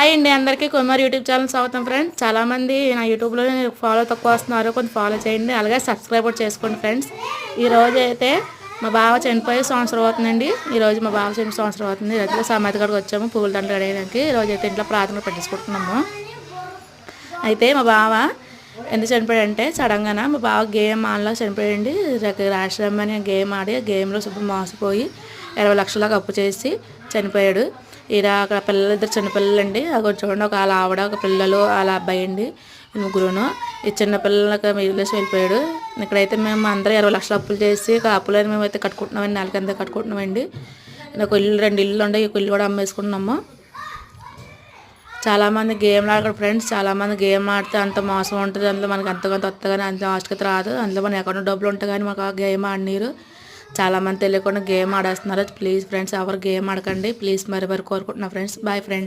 Hi అండి అందరికీ Kumar YouTube channel స్వాగతం ఫ్రెండ్స్. చాలామంది నా యూట్యూబ్లో ఫాలో తక్కువ వస్తున్నారు, కొంచెం ఫాలో చేయండి, అలాగే సబ్స్క్రైబ్ కూడా చేసుకోండి ఫ్రెండ్స్. ఈరోజు అయితే మా బావ చనిపోయి సంవత్సరం అవుతుందండి. ఈరోజు మా బావ చనిపోయి సంవత్సరం అవుతుంది. రైతులు సమాధి కాడికి వచ్చాము పూల దండలు అడగడానికి. ఈరోజు అయితే ఇంట్లో ప్రార్థన పెట్టించుకుంటున్నాము. అయితే మా బావ ఎందుకు చనిపోయాడంటే సడన్గా మా బావ గేమ్ ఆన్లో చనిపోయాడండి. రాష్ట్రం అని గేమ్ ఆడి గేమ్లో శుభ్రం మోసపోయి 20 లక్షలకు అప్పు చేసి చనిపోయాడు. అక్కడ పిల్లలు ఇద్దరు చిన్నపిల్లలు అండి. అక్కడ చూడండి, ఒక వాళ్ళ ఆవిడ, ఒక పిల్లలు, వాళ్ళ అబ్బాయి అండి, ముగ్గురును. ఈ చిన్న పిల్లలకి వదిలేసి వెళ్ళిపోయాడు. ఇక్కడైతే మేము అందరూ 20 లక్షలు అప్పులు చేసి అప్పులని మేమైతే కట్టుకుంటున్నామండి, నెలకి అంతా కట్టుకుంటున్నామండి. నాకు ఇల్లు 2 ఇల్లు ఉండే, ఈ ఇల్లు కూడా అమ్మేసుకుంటున్నాము. చాలామంది గేమ్లు ఆడతారు ఫ్రెండ్స్. చాలామంది గేమ్ ఆడితే అంత మోసం ఉంటుంది, అందులో మనకి అంతకంత వస్తుంది, అంత ఆస్తికత రాదు. అందులో మన అకౌంట్ డబ్బులు ఉంటాయి కానీ మాకు ఆ గేమ్ ఆడినారు. చాలామంది తెలియకుండా గేమ్ ఆడేస్తున్నారు. ప్లీజ్ ఫ్రెండ్స్ ఎవరు గేమ్ ఆడకండి ప్లీజ్, మరి కోరుకుంటున్నా ఫ్రెండ్స్. Bye friends.